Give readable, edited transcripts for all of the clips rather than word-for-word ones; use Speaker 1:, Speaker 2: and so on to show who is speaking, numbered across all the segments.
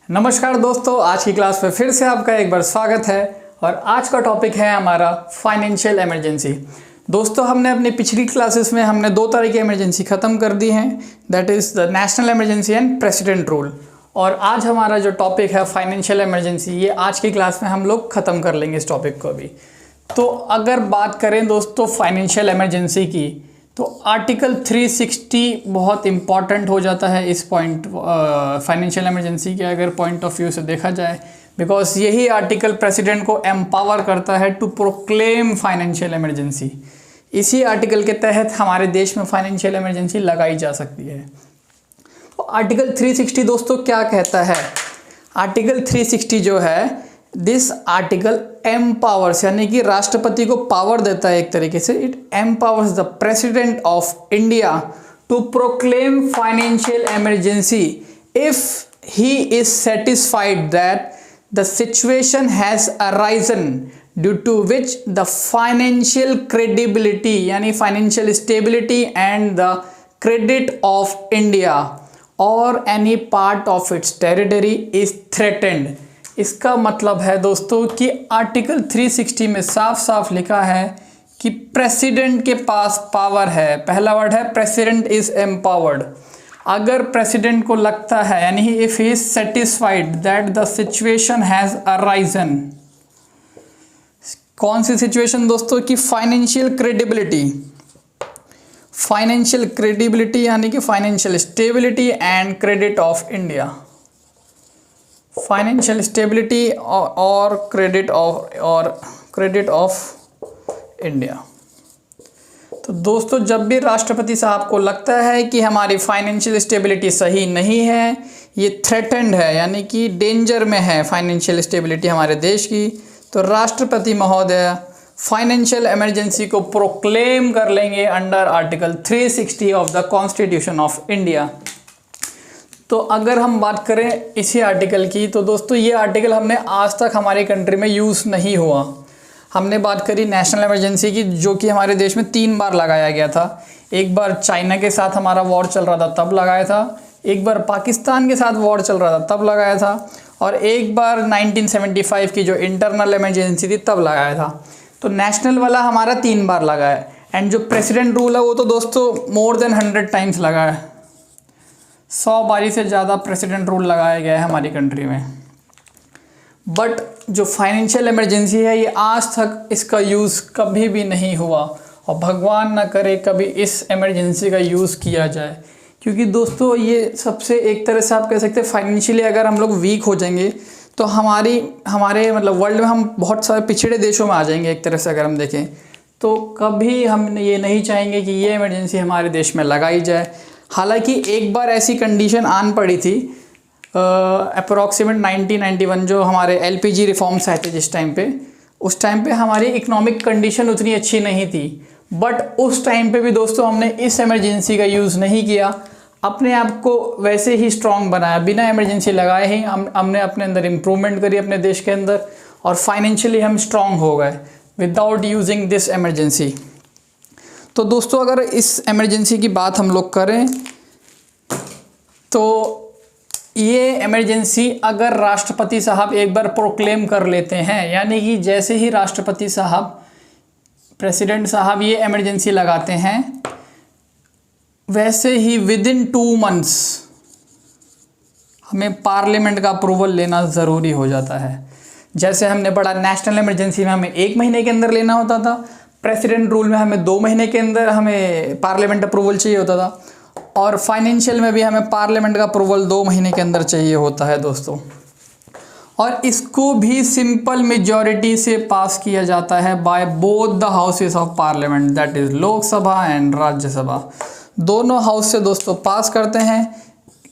Speaker 1: नमस्कार दोस्तों, आज की क्लास में फिर से आपका एक बार स्वागत है। और आज का टॉपिक है हमारा फाइनेंशियल इमरजेंसी। दोस्तों, हमने अपनी पिछली क्लासेस में हमने दो तरह की इमरजेंसी ख़त्म कर दी हैं, that is the national emergency and president rule. और आज हमारा जो टॉपिक है फाइनेंशियल इमरजेंसी, ये आज की क्लास में हम लोग ख़त्म कर लेंगे इस टॉपिक को भी। तो अगर बात करें दोस्तों फाइनेंशियल इमरजेंसी की, तो आर्टिकल 360 बहुत इम्पॉर्टेंट हो जाता है इस पॉइंट फाइनेंशियल इमरजेंसी के अगर पॉइंट ऑफ व्यू से देखा जाए, बिकॉज यही आर्टिकल प्रेसिडेंट को एम्पावर करता है टू प्रोक्लेम फाइनेंशियल इमरजेंसी। इसी आर्टिकल के तहत हमारे देश में फाइनेंशियल इमरजेंसी लगाई जा सकती है। तो आर्टिकल 360 दोस्तों क्या कहता है? आर्टिकल 360 जो है, दिस आर्टिकल एम्पावर्स, यानी कि राष्ट्रपति को पावर देता है एक तरीके से। It empowers the president of India to proclaim financial emergency if he is satisfied that the situation has arisen due to which the financial credibility यानी financial stability and the credit of India or any part of its territory is threatened. इसका मतलब है दोस्तों कि article 360 में साफ साफ लिखा है कि प्रेसिडेंट के पास पावर है। पहला वर्ड है प्रेसिडेंट इज एम्पावर्ड। अगर प्रेसिडेंट को लगता है, यानी if he is satisfied that the situation has arisen, कौन सी सिचुएशन दोस्तों? की फाइनेंशियल क्रेडिबिलिटी, फाइनेंशियल क्रेडिबिलिटी यानी कि financial stability and credit of India, financial stability और क्रेडिट ऑफ इंडिया। तो दोस्तों, जब भी राष्ट्रपति साहब को लगता है कि हमारी फाइनेंशियल स्टेबिलिटी सही नहीं है, ये थ्रेटेंड है यानी कि डेंजर में है फाइनेंशियल स्टेबिलिटी हमारे देश की, तो राष्ट्रपति महोदय फाइनेंशियल इमरजेंसी को प्रोक्लेम कर लेंगे under article 360 of the constitution of India. तो अगर हम बात करें इसी आर्टिकल की, तो दोस्तों ये आर्टिकल हमने आज तक हमारी कंट्री में यूज़ नहीं हुआ। हमने बात करी नेशनल इमरजेंसी की, जो कि हमारे देश में 3 बार लगाया गया था। एक बार चाइना के साथ हमारा वॉर चल रहा था तब लगाया था, एक बार पाकिस्तान के साथ वॉर चल रहा था तब लगाया था, और एक बार 1975 की जो इंटरनल इमरजेंसी थी तब लगाया था। तो नेशनल वाला हमारा 3 बार लगा है। एंड जो प्रेसिडेंट रूल है वो तो दोस्तों मोर देन 100 टाइम्स लगा है। 100 बारी से ज़्यादा प्रेसिडेंट रूल लगाया गया है हमारी कंट्री में। बट जो फाइनेंशियल इमरजेंसी है, ये आज तक इसका यूज़ कभी भी नहीं हुआ, और भगवान ना करे कभी इस इमरजेंसी का यूज़ किया जाए, क्योंकि दोस्तों ये सबसे एक तरह से आप कह सकते हैं फाइनेंशियली अगर हम लोग वीक हो जाएंगे तो हमारे मतलब वर्ल्ड में हम बहुत सारे पिछड़े देशों में आ जाएंगे एक तरह से अगर हम देखें। तो कभी हम ये नहीं चाहेंगे कि ये इमरजेंसी हमारे देश में लगाई जाए। हालांकि एक बार ऐसी कंडीशन आन पड़ी थी अप्रॉक्सीमेट 1991, जो हमारे LPG रिफॉर्म्स आए थे जिस टाइम पे, उस टाइम पे हमारी इकोनॉमिक कंडीशन उतनी अच्छी नहीं थी। बट उस टाइम पे भी दोस्तों हमने इस इमरजेंसी का यूज़ नहीं किया, अपने आप को वैसे ही स्ट्रांग बनाया, बिना इमरजेंसी लगाए ही हमने अपने अंदर इम्प्रूवमेंट करी अपने देश के अंदर, और फाइनेंशियली हम स्ट्रांग हो गए विदाउट यूजिंग दिस इमरजेंसी। तो दोस्तों अगर इस इमरजेंसी की बात हम लोग करें, तो ये इमरजेंसी अगर राष्ट्रपति साहब एक बार प्रोक्लेम कर लेते हैं, यानी कि जैसे ही राष्ट्रपति साहब, प्रेसिडेंट साहब ये इमरजेंसी लगाते हैं, वैसे ही विदिन 2 मंथ्स हमें पार्लियामेंट का अप्रूवल लेना ज़रूरी हो जाता है। जैसे हमने पढ़ा नेशनल इमरजेंसी में हमें 1 महीने के अंदर लेना होता था, प्रेसिडेंट रूल में हमें 2 महीने के अंदर हमें पार्लियामेंट अप्रूवल चाहिए होता था, और फाइनेंशियल में भी हमें पार्लियामेंट का अप्रूवल 2 महीने के अंदर चाहिए होता है दोस्तों। और इसको भी सिंपल मेजॉरिटी से पास किया जाता है by both the houses of parliament, that is Lok Sabha and Rajya Sabha. दोनों हाउस से दोस्तों पास करते हैं।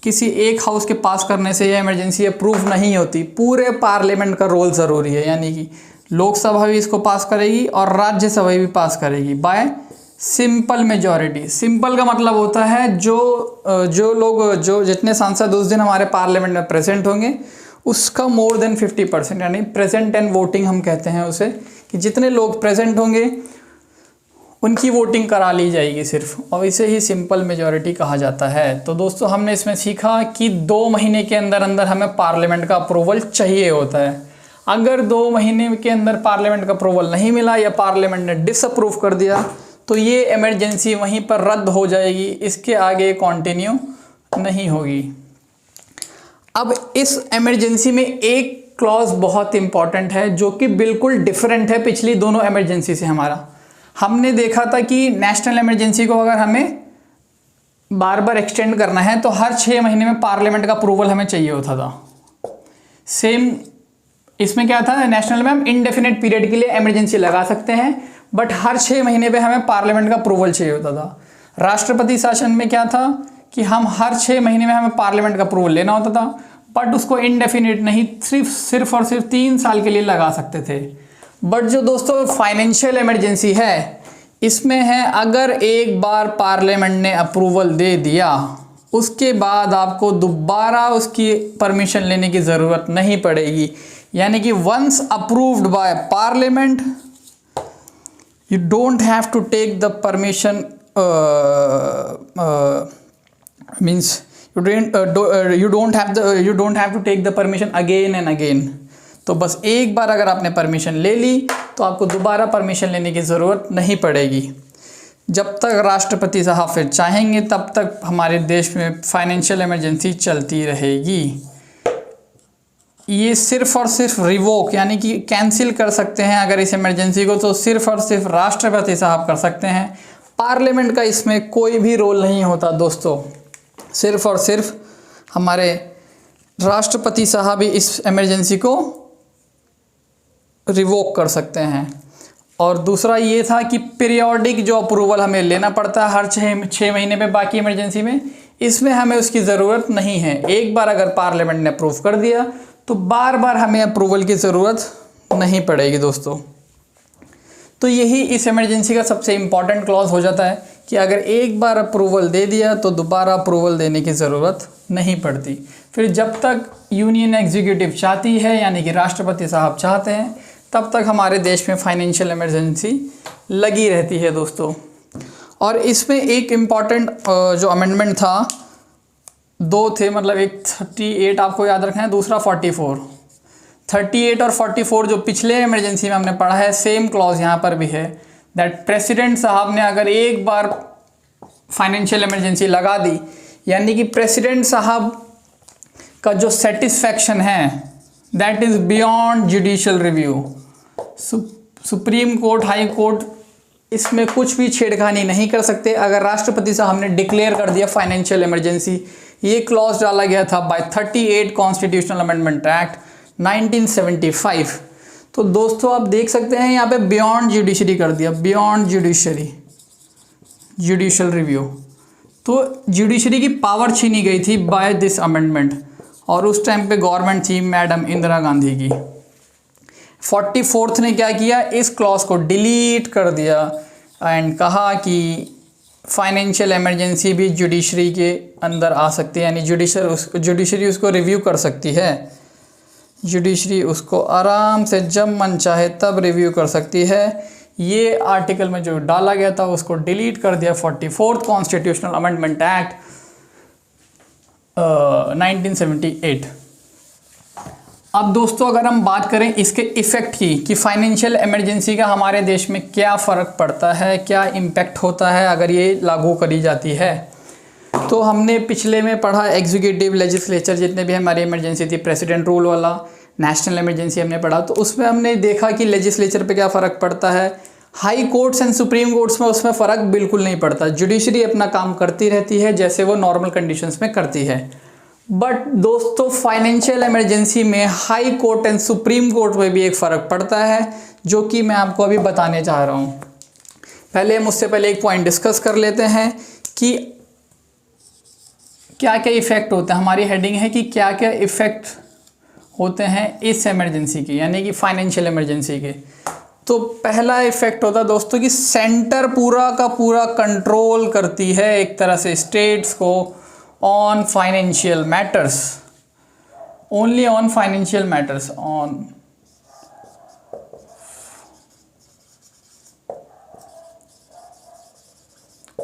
Speaker 1: किसी एक हाउस के पास करने से यह इमरजेंसी अप्रूव नहीं होती, पूरे पार्लियामेंट का रोल ज़रूरी है, यानी कि लोकसभा भी इसको पास करेगी और राज्यसभा भी पास करेगी बाय सिंपल मेजॉरिटी। सिंपल का मतलब होता है जो जितने सांसद उस दिन हमारे पार्लियामेंट में प्रेजेंट होंगे उसका मोर देन 50%, यानी प्रेजेंट एंड वोटिंग हम कहते हैं उसे, कि जितने लोग प्रेजेंट होंगे उनकी वोटिंग करा ली जाएगी सिर्फ, और इसे ही सिंपल मेजॉरिटी कहा जाता है। तो दोस्तों हमने इसमें सीखा कि 2 महीने के अंदर अंदर हमें पार्लियामेंट का अप्रूवल चाहिए होता है। अगर 2 महीने के अंदर पार्लियामेंट का अप्रूवल नहीं मिला या पार्लियामेंट ने डिसअप्रूव कर दिया तो ये इमरजेंसी वहीं पर रद्द हो जाएगी, इसके आगे कंटिन्यू नहीं होगी। अब इस इमरजेंसी में एक क्लॉज बहुत इंपॉर्टेंट है जो कि बिल्कुल डिफरेंट है पिछली दोनों इमरजेंसी से। हमारा हमने देखा था कि नेशनल इमरजेंसी को अगर हमें बार बार एक्सटेंड करना है तो हर 6 महीने में पार्लियामेंट का अप्रूवल हमें चाहिए होता था। सेम इसमें क्या था, नेशनल में हम इनडेफिनेट पीरियड के लिए इमरजेंसी लगा सकते हैं, बट हर 6 महीने पे हमें पार्लियामेंट का अप्रूवल चाहिए होता था। राष्ट्रपति शासन में क्या था कि हम हर 6 महीने में हमें पार्लियामेंट का अप्रूवल लेना होता था, बट उसको इनडेफिनेट नहीं, सिर्फ और सिर्फ 3 साल के लिए लगा सकते थे। बट जो दोस्तों फाइनेंशियल इमरजेंसी है, इसमें है अगर एक बार पार्लियामेंट ने अप्रूवल दे दिया उसके बाद आपको दोबारा उसकी परमिशन लेने की ज़रूरत नहीं पड़ेगी। यानी कि once approved by parliament you don't have to take the permission, means you don't have to take the permission again and again। तो बस एक बार अगर आपने परमिशन ले ली तो आपको दोबारा परमिशन लेने की ज़रूरत नहीं पड़ेगी। जब तक राष्ट्रपति साहब फिर चाहेंगे तब तक हमारे देश में फाइनेंशियल इमरजेंसी चलती रहेगी। ये सिर्फ और सिर्फ रिवोक यानी कि कैंसिल कर सकते हैं अगर इस इमरजेंसी को, तो सिर्फ और सिर्फ राष्ट्रपति साहब कर सकते हैं। पार्लियामेंट का इसमें कोई भी रोल नहीं होता दोस्तों, सिर्फ और सिर्फ हमारे राष्ट्रपति साहब ही इस इमरजेंसी को रिवोक कर सकते हैं। और दूसरा ये था कि पीरियोडिक जो अप्रूवल हमें लेना पड़ता है हर 6 महीने पे बाकी इमरजेंसी में, इसमें हमें उसकी ज़रूरत नहीं है। एक बार अगर पार्लियामेंट ने अप्रूव कर दिया तो बार बार हमें अप्रूवल की ज़रूरत नहीं पड़ेगी दोस्तों। तो यही इस इमरजेंसी का सबसे इम्पॉर्टेंट क्लॉज हो जाता है कि अगर एक बार अप्रूवल दे दिया तो दोबारा अप्रूवल देने की ज़रूरत नहीं पड़ती। फिर जब तक यूनियन एग्जीक्यूटिव चाहती है यानी कि राष्ट्रपति साहब चाहते हैं तब तक हमारे देश में फाइनेंशियल इमरजेंसी लगी रहती है दोस्तों। और इसमें एक इम्पॉर्टेंट जो अमेंडमेंट था, 2 थे, मतलब एक 38 आपको याद रखना है, दूसरा 44। 38 और 44 जो पिछले इमरजेंसी में हमने पढ़ा है, सेम क्लॉज यहाँ पर भी है दैट प्रेसिडेंट साहब ने अगर एक बार फाइनेंशियल इमरजेंसी लगा दी यानी कि प्रेसिडेंट साहब का जो सेटिस्फैक्शन है that is beyond judicial review. Supreme court, high court इसमें कुछ भी छेड़खानी नहीं कर सकते। अगर राष्ट्रपति साहब ने डिक्लेयर कर दिया फाइनेंशियल इमरजेंसी, ये क्लॉज डाला गया था बाय 38 कॉन्स्टिट्यूशनल अमेंडमेंट एक्ट 1975। तो दोस्तों आप देख सकते हैं यहाँ पे बियॉन्ड जुडिशरी कर दिया, बियॉन्ड जुडिशियल रिव्यू। तो जुडिशरी की पावर छीनी गई थी बाय दिस अमेंडमेंट, और उस टाइम पे गवर्नमेंट थी मैडम इंदिरा गांधी की। 44th ने क्या किया, इस क्लॉज को डिलीट कर दिया एंड कहा कि फाइनेंशियल इमरजेंसी भी जुडिशरी के अंदर आ सकती है, यानी जुडिशरी उसको रिव्यू कर सकती है। जुडिशरी उसको आराम से जब मन चाहे तब रिव्यू कर सकती है। ये आर्टिकल में जो डाला गया था उसको डिलीट कर दिया 44th कॉन्स्टिट्यूशनल अमेंडमेंट एक्ट 1978। अब दोस्तों अगर हम बात करें इसके इफ़ेक्ट की कि फाइनेंशियल इमरजेंसी का हमारे देश में क्या फ़र्क पड़ता है, क्या इम्पैक्ट होता है अगर ये लागू करी जाती है, तो हमने पिछले में पढ़ा एग्जीक्यूटिव, लेजिस्लेचर, जितने भी हमारी इमरजेंसी थी, प्रेसिडेंट रूल वाला, नेशनल इमरजेंसी हमने पढ़ा। तो उसमें हमने देखा कि लेजिस्लेचर पे क्या फ़र्क पड़ता है, high courts and supreme courts में उसमें फ़र्क बिल्कुल नहीं पड़ता। जुडिशरी अपना काम करती रहती है जैसे वो नॉर्मल कंडीशंस में करती है। बट दोस्तों फाइनेंशियल इमरजेंसी में high court and supreme court में भी एक फ़र्क पड़ता है जो कि मैं आपको अभी बताने जा रहा हूँ। पहले हम उससे पहले एक पॉइंट डिस्कस कर लेते हैं कि क्या क्या इफ़ेक्ट होते हैं। हमारी हेडिंग है कि क्या क्या इफ़ेक्ट होते हैं इस इमरजेंसी की, यानी कि फाइनेंशियल इमरजेंसी के। तो पहला इफ़ेक्ट होता है दोस्तों कि सेंटर पूरा का पूरा कंट्रोल करती है एक तरह से स्टेट्स को on financial matters, only on financial matters, on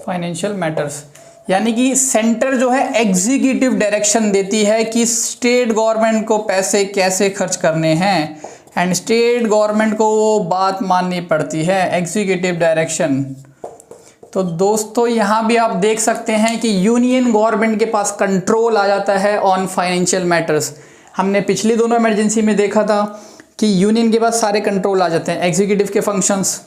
Speaker 1: financial matters, यानी कि सेंटर जो है एग्जीक्यूटिव डायरेक्शन देती है कि स्टेट गवर्नमेंट को पैसे कैसे खर्च करने हैं, एंड स्टेट गवर्नमेंट को वो बात माननी पड़ती है, एग्जीक्यूटिव डायरेक्शन। तो दोस्तों यहाँ भी आप देख सकते हैं कि यूनियन गवर्नमेंट के पास कंट्रोल आ जाता है ऑन फाइनेंशियल मैटर्स। हमने पिछली दोनों इमरजेंसी में देखा था कि यूनियन के पास सारे कंट्रोल आ जाते हैं। एग्जीक्यूटिव के फंक्शंस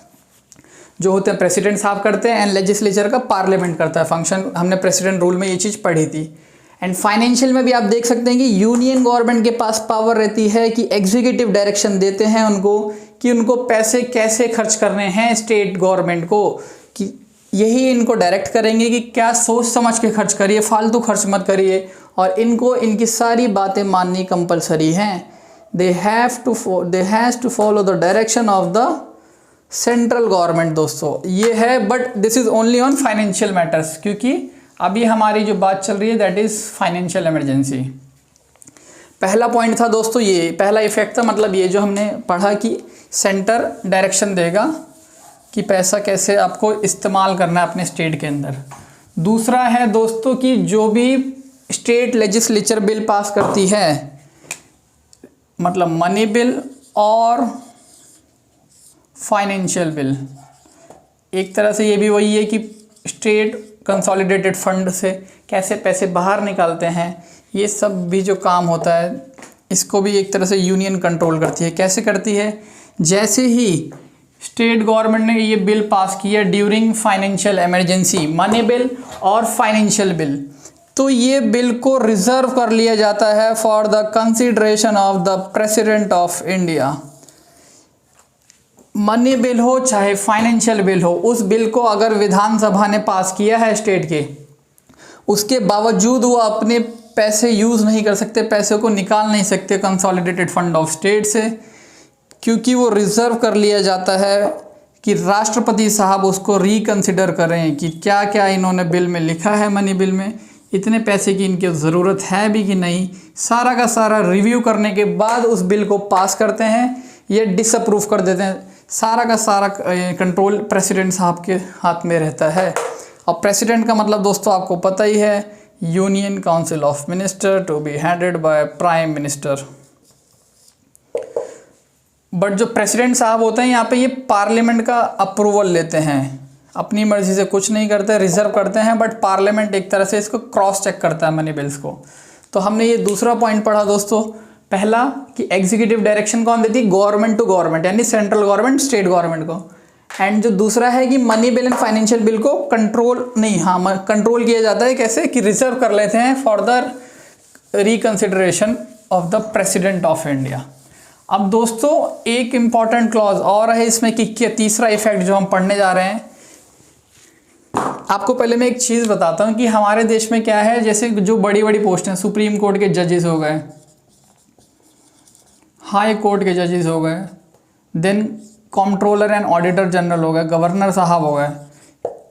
Speaker 1: जो होते हैं प्रेसिडेंट साहब करते हैं, एंड लेजिस्लेचर का पार्लियामेंट करता है फंक्शन। हमने प्रेसिडेंट रूल में ये चीज़ पढ़ी थी। एंड फाइनेंशियल में भी आप देख सकते हैं कि यूनियन गवर्नमेंट के पास पावर रहती है कि एग्जीक्यूटिव डायरेक्शन देते हैं उनको कि उनको पैसे कैसे खर्च करने हैं स्टेट गवर्नमेंट को, कि यही इनको डायरेक्ट करेंगे कि क्या सोच समझ के खर्च करिए, फालतू खर्च मत करिए, और इनको इनकी सारी बातें माननी कंपलसरी हैं। They has to follow the direction of the central government. दोस्तों ये है, but this is only on financial matters, क्योंकि अभी हमारी जो बात चल रही है दैट इज़ फाइनेंशियल इमरजेंसी। पहला पॉइंट था दोस्तों, ये पहला इफेक्ट था, मतलब ये जो हमने पढ़ा कि सेंटर डायरेक्शन देगा कि पैसा कैसे आपको इस्तेमाल करना है अपने स्टेट के अंदर। दूसरा है दोस्तों कि जो भी स्टेट लेजिस्लेचर बिल पास करती है, मतलब मनी बिल और फाइनेंशियल बिल, एक तरह से ये भी वही है कि स्टेट कंसोलिडेटेड फंड से कैसे पैसे बाहर निकालते हैं, ये सब भी जो काम होता है इसको भी एक तरह से यूनियन कंट्रोल करती है। कैसे करती है? जैसे ही स्टेट गवर्नमेंट ने ये बिल पास किया during financial emergency, money bill और फाइनेंशियल बिल, तो ये बिल को रिजर्व कर लिया जाता है for the consideration of the president of India. Money bill हो चाहे फाइनेंशियल बिल हो, उस बिल को अगर विधानसभा ने पास किया है स्टेट के, उसके बावजूद वो अपने पैसे यूज़ नहीं कर सकते, पैसे को निकाल नहीं सकते कंसोलिडेटेड फंड ऑफ स्टेट से, क्योंकि वो रिज़र्व कर लिया जाता है कि राष्ट्रपति साहब उसको रिकंसिडर करें कि क्या क्या इन्होंने बिल में लिखा है, मनी बिल में इतने पैसे की इनकी ज़रूरत है भी कि नहीं। सारा का सारा रिव्यू करने के बाद उस बिल को पास करते हैं या डिसअप्रूव कर देते हैं। सारा का सारा कंट्रोल प्रेसिडेंट साहब के हाथ में रहता है। और प्रेसिडेंट का मतलब दोस्तों आपको पता ही है, union council of minister to be headed by prime minister. But जो प्रेसिडेंट साहब होते हैं यहाँ पे ये पार्लियामेंट का अप्रूवल लेते हैं, अपनी मर्जी से कुछ नहीं करते, रिजर्व करते हैं, बट पार्लियामेंट एक तरह से इसको क्रॉस चेक करता है मनी बिल्स को। तो हमने ये दूसरा पॉइंट पढ़ा दोस्तों, पहला कि एग्जीक्यूटिव डायरेक्शन कौन देती? गवर्नमेंट टू गवर्नमेंट, यानी सेंट्रल गवर्नमेंट स्टेट गवर्नमेंट को। एंड जो दूसरा है कि money bill and financial bill को कंट्रोल किया जाता है कैसे? कि रिजर्व कर लेते हैं for the reconsideration of the president of India. अब दोस्तों एक इम्पॉर्टेंट क्लॉज और है इसमें कि तीसरा इफेक्ट जो हम पढ़ने जा रहे हैं। आपको पहले मैं एक चीज़ बताता हूँ कि हमारे देश में क्या है, जैसे जो बड़ी बड़ी पोस्ट हैं, सुप्रीम कोर्ट के जजेस हो गए, हाई कोर्ट के जजेस हो गए, then controller and auditor general हो गए, गवर्नर साहब हो गए,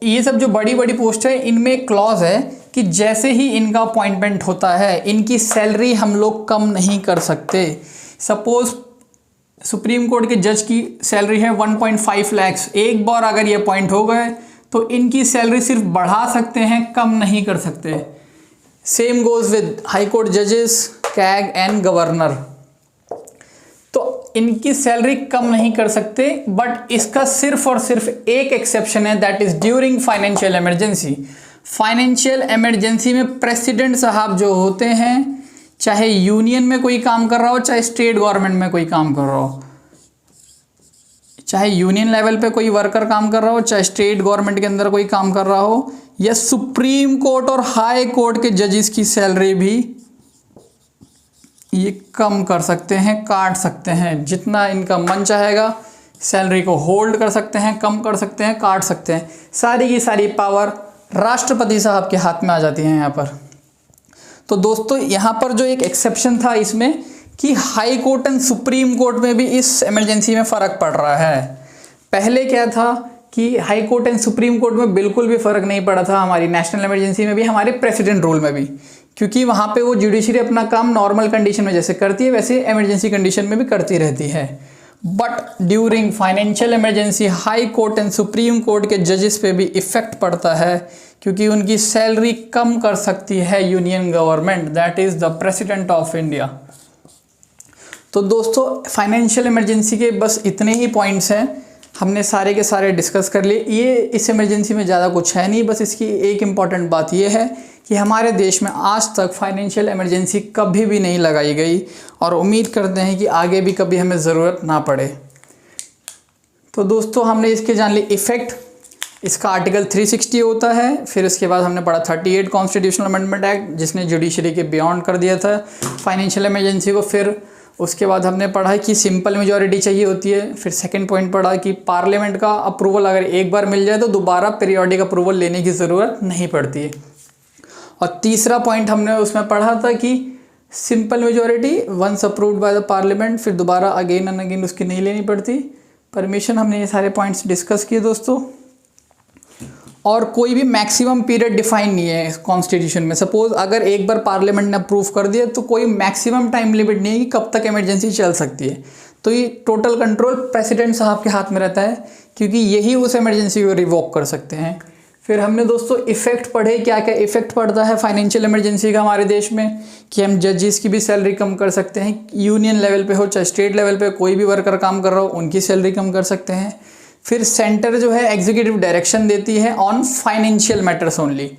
Speaker 1: ये सब जो बड़ी बड़ी पोस्ट है इनमें एक क्लॉज है कि जैसे ही इनका अपॉइंटमेंट होता है इनकी सैलरी हम लोग कम नहीं कर सकते। सपोज सुप्रीम कोर्ट के जज की सैलरी है 1.5 लाख, एक बार अगर ये अपॉइंट हो गए तो इनकी सैलरी सिर्फ बढ़ा सकते हैं, कम नहीं कर सकते। Same goes with high court जजेस, कैग एंड गवर्नर, तो इनकी सैलरी कम नहीं कर सकते। बट इसका सिर्फ और सिर्फ एक एक्सेप्शन है, that is during financial emergency. Financial emergency में प्रेसिडेंट साहब जो होते हैं, चाहे यूनियन में कोई काम कर रहा हो, चाहे स्टेट गवर्नमेंट में कोई काम कर रहा हो, चाहे यूनियन लेवल पे कोई वर्कर काम कर रहा हो, चाहे स्टेट गवर्नमेंट के अंदर कोई काम कर रहा हो, या सुप्रीम कोर्ट और हाई कोर्ट के जजेस की सैलरी भी ये कम कर सकते हैं, काट सकते हैं, जितना इनका मन चाहेगा सैलरी को होल्ड कर सकते हैं, कम कर सकते हैं, काट सकते हैं। सारी की सारी पावर राष्ट्रपति साहब के हाथ में आ जाती है यहाँ पर। तो दोस्तों यहाँ पर जो एक एक्सेप्शन था इसमें कि high court and supreme court में भी इस इमरजेंसी में फ़र्क पड़ रहा है। पहले क्या था कि high court and supreme court में बिल्कुल भी फ़र्क नहीं पड़ा था, हमारी नेशनल इमरजेंसी में भी, हमारे प्रेसिडेंट रूल में भी, क्योंकि वहाँ पे वो जुडिशरी अपना काम नॉर्मल कंडीशन में जैसे करती है वैसे इमरजेंसी कंडीशन में भी करती रहती है। But during financial emergency high court and supreme court के जजेस पे भी इफ़ेक्ट पड़ता है, क्योंकि उनकी सैलरी कम कर सकती है union government, that is the president of India. तो दोस्तों फाइनेंशियल इमरजेंसी के बस इतने ही पॉइंट्स हैं, हमने सारे के सारे डिस्कस कर लिए। ये इस इमरजेंसी में ज़्यादा कुछ है नहीं, बस इसकी एक इम्पॉर्टेंट बात ये है कि हमारे देश में आज तक फाइनेंशियल इमरजेंसी कभी भी नहीं लगाई गई और उम्मीद करते हैं कि आगे भी कभी हमें ज़रूरत ना पड़े। तो दोस्तों हमने इसके जान ली इफ़ेक्ट, इसका आर्टिकल 360 होता है। फिर इसके बाद हमने पढ़ा 38 कॉन्स्टिट्यूशनल अमेंडमेंट एक्ट, जिसने जुडिशरी के बियॉन्ड कर दिया था फाइनेंशियल इमरजेंसी को। फिर उसके बाद हमने पढ़ा कि सिंपल मेजॉरिटी चाहिए होती है। फिर सेकंड पॉइंट पढ़ा कि पार्लियामेंट का अप्रूवल अगर एक बार मिल जाए तो दोबारा पीरियोडिक अप्रूवल लेने की ज़रूरत नहीं पड़ती है। और तीसरा पॉइंट हमने उसमें पढ़ा था कि simple majority once approved by the parliament, फिर दोबारा अगेन एंड अगेन उसकी नहीं लेनी पड़ती परमिशन। हमने ये सारे पॉइंट्स डिस्कस किए दोस्तों। और कोई भी मैक्सिमम पीरियड डिफाइन नहीं है कॉन्स्टिट्यूशन में। सपोज अगर एक बार पार्लियामेंट ने अप्रूव कर दिया तो कोई मैक्सिमम टाइम लिमिट नहीं है कि कब तक इमरजेंसी चल सकती है। तो ये टोटल कंट्रोल प्रेसिडेंट साहब के हाथ में रहता है, क्योंकि यही उस इमरजेंसी को रिवोक कर सकते हैं। फिर हमने दोस्तों इफ़ेक्ट पढ़े, क्या क्या इफ़ेक्ट पड़ता है फाइनेंशियल इमरजेंसी का हमारे देश में, कि हम जजेस की भी सैलरी कम कर सकते हैं, यूनियन लेवल पे हो चाहे स्टेट लेवल पे कोई भी वर्कर काम कर रहा हो उनकी सैलरी कम कर सकते हैं। फिर सेंटर जो है एग्जीक्यूटिव डायरेक्शन देती है on financial matters only,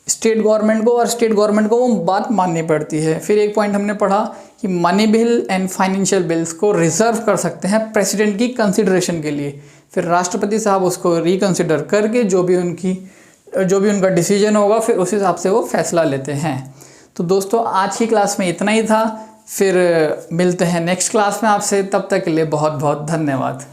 Speaker 1: state government को, और स्टेट गवर्नमेंट को वो बात माननी पड़ती है। फिर एक पॉइंट हमने पढ़ा कि money bill and financial bills को रिजर्व कर सकते हैं प्रेसिडेंट की कंसिडरेशन के लिए। फिर राष्ट्रपति साहब उसको रिकंसिडर करके जो भी उनका डिसीजन होगा फिर उस हिसाब से वो फैसला लेते हैं। तो दोस्तों आज की क्लास में इतना ही था, फिर मिलते हैं नेक्स्ट क्लास में आपसे, तब तक के लिए बहुत बहुत धन्यवाद।